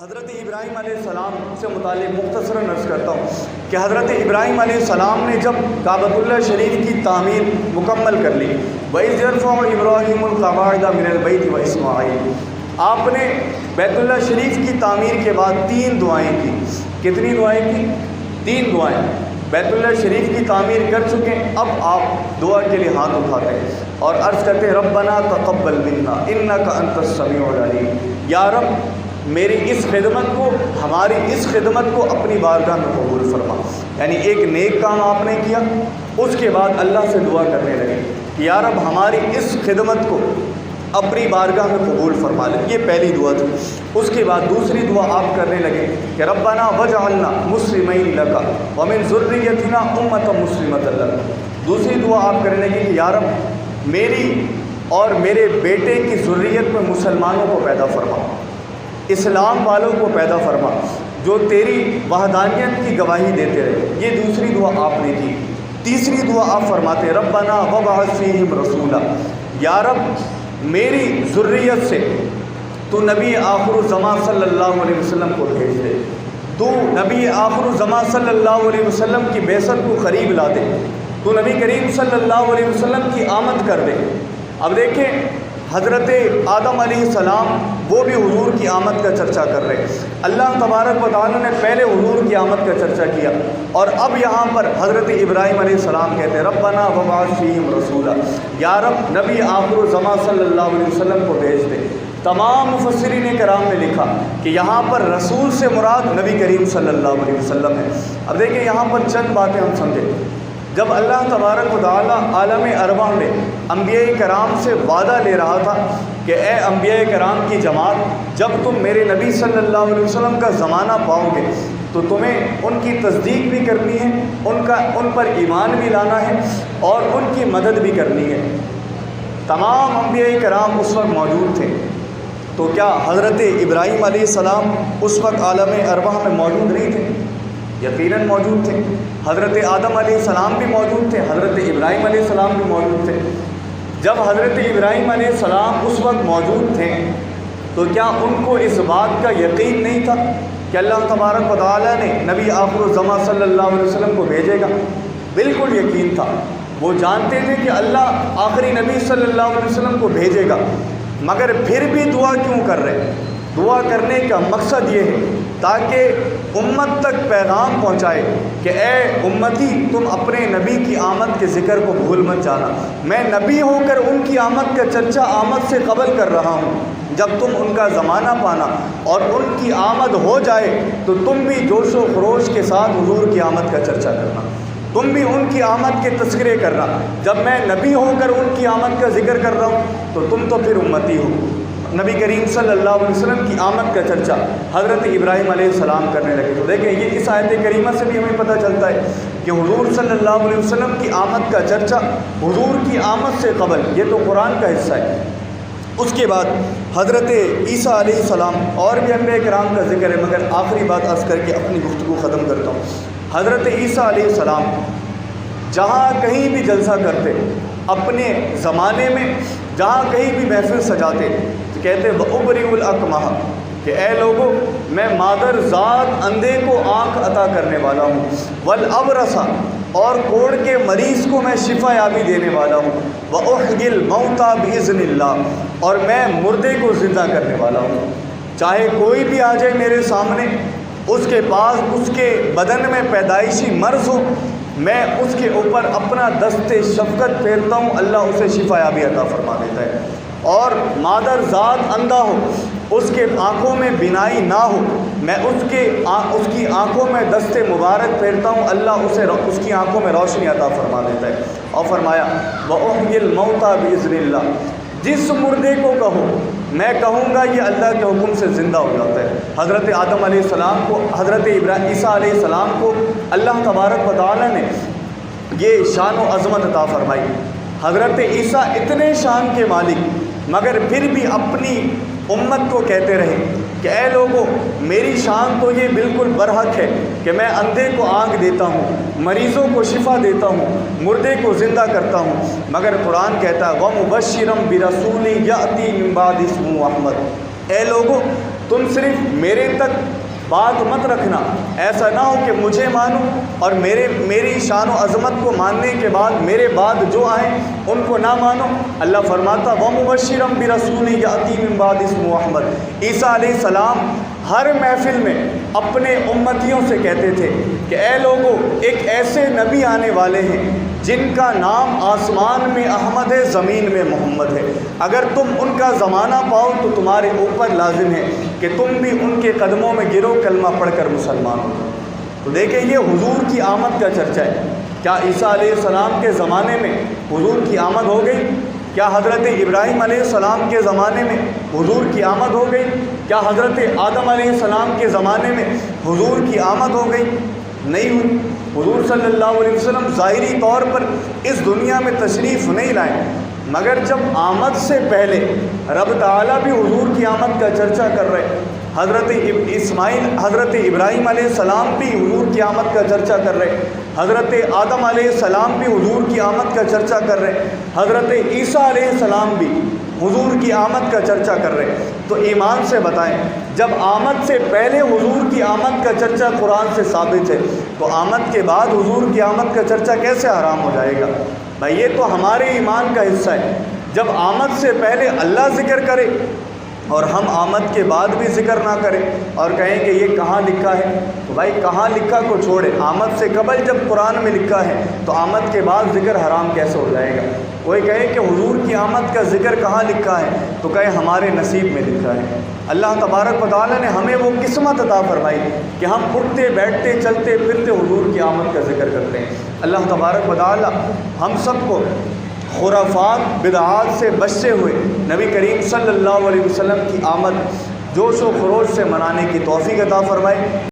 حضرت ابراہیم علیہ السلام سے متعلق مختصراً عرض کرتا ہوں کہ حضرت ابراہیم علیہ السلام نے جب کعبۃ اللہ شریف کی تعمیر مکمل کر لی، وَإِذْ يَرْفَعُ إِبْرَاهِيمُ الْقَوَاعِدَ مِنَ الْبَيْتِ وَإِسْمَاعِيلُ، آپ نے بیت اللہ شریف کی تعمیر کے بعد 3 دعائیں کی۔ کتنی دعائیں کی؟ 3 دعائیں۔ بیت اللہ شریف کی تعمیر کر چکے، اب آپ دعا کے لیے ہاتھ اٹھاتے ہیں اور عرض کرتے ہیں ربنا تقبل منا انک انت السمیع العلیم، یا رب میری اس خدمت کو، ہماری اس خدمت کو اپنی بارگاہ میں قبول فرما۔ یعنی ایک نیک کام آپ نے کیا، اس کے بعد اللہ سے دعا کرنے لگے کہ یا رب ہماری اس خدمت کو اپنی بارگاہ میں قبول فرما لے۔ یہ پہلی دعا تھی۔ اس کے بعد دوسری دعا آپ کرنے لگے کہ ربنا وجعلنا مسلمین لک ومن ذریتنا امۃ مسلمۃ لک۔ دوسری دعا آپ کرنے لگے کہ یا رب میری اور میرے بیٹے کی ذریت میں مسلمانوں کو پیدا فرما، اسلام والوں کو پیدا فرما جو تیری وحدانیت کی گواہی دیتے رہے۔ یہ دوسری دعا آپ نے کی۔ تیسری دعا آپ فرماتے ربنا وابعث فیہم رسولا، یا رب میری ذریت سے تو نبی آخر الزماں صلی اللہ علیہ وسلم کو بھیج دے، تو نبی آخر الزماں صلی اللہ علیہ وسلم کی بعثت کو قریب لا دے، تو نبی کریم صلی اللہ علیہ وسلم کی آمد کر دے۔ اب دیکھیں حضرت آدم علیہ السلام وہ بھی حضور کی آمد کا چرچا کر رہے ہیں۔ اللہ تبارک و تعالیٰ نے پہلے حضور کی آمد کا چرچا کیا، اور اب یہاں پر حضرت ابراہیم علیہ السلام کہتے ہیں ربنا وابعث فیہم رسولا، یا رب نبی آخر الزماں صلی اللہ علیہ وسلم کو بھیج دے۔ تمام مفسرین کرام نے لکھا کہ یہاں پر رسول سے مراد نبی کریم صلی اللہ علیہ وسلم ہے۔ اب دیکھیں یہاں پر چند باتیں ہم سمجھیں۔ جب اللہ تبارک و تعالیٰ عالم ارواح میں انبیاء کرام سے وعدہ لے رہا تھا کہ اے انبیاء کرام کی جماعت، جب تم میرے نبی صلی اللہ علیہ وسلم کا زمانہ پاؤ گے تو تمہیں ان کی تصدیق بھی کرنی ہے، ان پر ایمان بھی لانا ہے اور ان کی مدد بھی کرنی ہے۔ تمام انبیاء کرام اس وقت موجود تھے، تو کیا حضرت ابراہیم علیہ السلام اس وقت عالم ارواح میں موجود نہیں تھے؟ یقیناً موجود تھے۔ حضرت آدم علیہ السلام بھی موجود تھے، حضرت ابراہیم علیہ السلام بھی موجود تھے۔ جب حضرت ابراہیم علیہ السلام اس وقت موجود تھے تو کیا ان کو اس بات کا یقین نہیں تھا کہ اللہ تبارک و تعالیٰ نے نبی آخر الزماں صلی اللہ علیہ وسلم کو بھیجے گا؟ بالکل یقین تھا۔ وہ جانتے تھے کہ اللہ آخری نبی صلی اللہ علیہ وسلم کو بھیجے گا، مگر پھر بھی دعا کیوں کر رہے؟ دعا کرنے کا مقصد یہ ہے تاکہ امت تک پیغام پہنچائے کہ اے امتی، تم اپنے نبی کی آمد کے ذکر کو بھول مت جانا۔ میں نبی ہو کر ان کی آمد کا چرچا آمد سے قبل کر رہا ہوں۔ جب تم ان کا زمانہ پانا اور ان کی آمد ہو جائے تو تم بھی جوش و خروش کے ساتھ حضور کی آمد کا چرچا کرنا، تم بھی ان کی آمد کے تذکرے کرنا۔ جب میں نبی ہو کر ان کی آمد کا ذکر کر رہا ہوں تو تم تو پھر امتی ہو۔ نبی کریم صلی اللہ علیہ وسلم کی آمد کا چرچا حضرت ابراہیم علیہ السلام کرنے لگے۔ تو دیکھیں یہ اس آیت کریمہ سے بھی ہمیں پتہ چلتا ہے کہ حضور صلی اللہ علیہ وسلم کی آمد کا چرچا حضور کی آمد سے قبل، یہ تو قرآن کا حصہ ہے۔ اس کے بعد حضرت عیسیٰ علیہ السلام، اور بھی انبیاء کرام کا ذکر ہے، مگر آخری بات عرض کر کے اپنی گفتگو ختم کرتا ہوں۔ حضرت عیسیٰ علیہ السلام جہاں کہیں بھی جلسہ کرتے، اپنے زمانے میں جہاں کہیں بھی محفل سجاتے تو کہتے وَأُبْرِئُ الْأَكْمَحَ، کہ اے لوگوں میں مادر ذات اندھے کو آنکھ عطا کرنے والا ہوں، وَالْأَبْرَصَ، اور کوڑ کے مریض کو میں شفا یابی دینے والا ہوں، وَأُحْيِي الْمَوْتَى بِإِذْنِ اللَّهِ، اور میں مردے کو زندہ کرنے والا ہوں۔ چاہے کوئی بھی آ جائے میرے سامنے، اس کے پاس اس کے بدن میں پیدائشی مرض ہو، میں اس کے اوپر اپنا دست شفقت پھیرتا ہوں، اللہ اسے شفا یابی عطا فرما دیتا ہے۔ اور مادر ذات اندھا ہو، اس کے آنکھوں میں بینائی نہ ہو، میں اس کی آنکھوں میں دست مبارک پھیرتا ہوں، اللہ اسے اس کی آنکھوں میں روشنی عطا فرما دیتا ہے۔ اور فرمایا وَأُحْيِي الْمَوْتَى بِإِذْنِ اللَّهِ، جس مردے کو کہو میں کہوں گا یہ اللہ کے حکم سے زندہ ہو جاتا ہے۔ حضرت آدم علیہ السلام کو، حضرت عیسیٰ علیہ السلام کو اللہ تبارک و تعالیٰ نے یہ شان و عظمت عطا فرمائی۔ حضرت عیسیٰ اتنے شان کے مالک، مگر پھر بھی اپنی امت کو کہتے رہے کہ اے لوگوں میری شان تو یہ بالکل برحق ہے کہ میں اندھے کو آنکھ دیتا ہوں، مریضوں کو شفا دیتا ہوں، مردے کو زندہ کرتا ہوں، مگر قرآن کہتا ہے وَمُبَشِّرًا بِرَسُولٍ يَأْتِي مِن بَعْدِ اسْمُهُ أَحْمَدُ، اے لوگوں تم صرف میرے تک بات مت رکھنا، ایسا نہ ہو کہ مجھے مانو اور میری شان و عظمت کو ماننے کے بعد میرے بعد جو آئیں ان کو نہ مانو۔ اللہ فرماتا وَمُبَشِّرًا بِرَسُولٍ يَأْتِي مِن بَعْدِهِ اسْمُهُ احمد۔ عیسیٰ علیہ السلام ہر محفل میں اپنے امتیوں سے کہتے تھے کہ اے لوگو، ایک ایسے نبی آنے والے ہیں جن کا نام آسمان میں احمد ہے، زمین میں محمد ہے، اگر تم ان کا زمانہ پاؤ تو تمہارے اوپر لازم ہے کہ تم بھی ان کے قدموں میں گرو، کلمہ پڑھ کر مسلمان ہو۔ تو دیکھیں یہ حضور کی آمد کا چرچا ہے۔ کیا عیسیٰ علیہ السلام کے زمانے میں حضور کی آمد ہو گئی؟ کیا حضرت ابراہیم علیہ السلام کے زمانے میں حضور کی آمد ہو گئی؟ کیا حضرت آدم علیہ السلام کے زمانے میں حضور کی آمد ہو گئی؟ نہیں ہوئی۔ حضور صلی اللہ علیہ وسلم ظاہری طور پر اس دنیا میں تشریف نہیں لائے، مگر جب آمد سے پہلے رب تعالیٰ بھی حضور کی آمد کا چرچا کر رہے، حضرت ابراہیم علیہ السلام بھی حضور کی آمد کا چرچا کر رہے، حضرت آدم علیہ السلام بھی حضور کی آمد کا چرچا کر رہے، حضرت عیسیٰ علیہ السلام بھی حضور کی آمد کا چرچا کر رہے۔ تو ایمان سے بتائیں، جب آمد سے پہلے حضور کی آمد کا چرچا قرآن سے ثابت ہے تو آمد کے بعد حضور کی آمد کا چرچا کیسے حرام ہو جائے گا؟ بھائی یہ تو ہمارے ایمان کا حصہ ہے۔ جب آمد سے پہلے اللہ ذکر کرے اور ہم آمد کے بعد بھی ذکر نہ کریں اور کہیں کہ یہ کہاں لکھا ہے، تو بھائی کہاں لکھا کو چھوڑے، آمد سے قبل جب قرآن میں لکھا ہے تو آمد کے بعد ذکر حرام کیسے ہو جائے گا؟ کوئی کہے کہ حضور کی آمد کا ذکر کہاں لکھا ہے تو کہے ہمارے نصیب میں لکھا ہے۔ اللہ تبارک و تعالیٰ نے ہمیں وہ قسمت عطا فرمائی کہ ہم اٹھتے بیٹھتے چلتے پھرتے حضور کی آمد کا ذکر کرتے ہیں۔ اللہ تبارک و تعالیٰ ہم سب کو خرافات بدعات سے بچتے ہوئے نبی کریم صلی اللہ علیہ وسلم کی آمد جوش و خروش سے منانے کی توفیق عطا فرمائے۔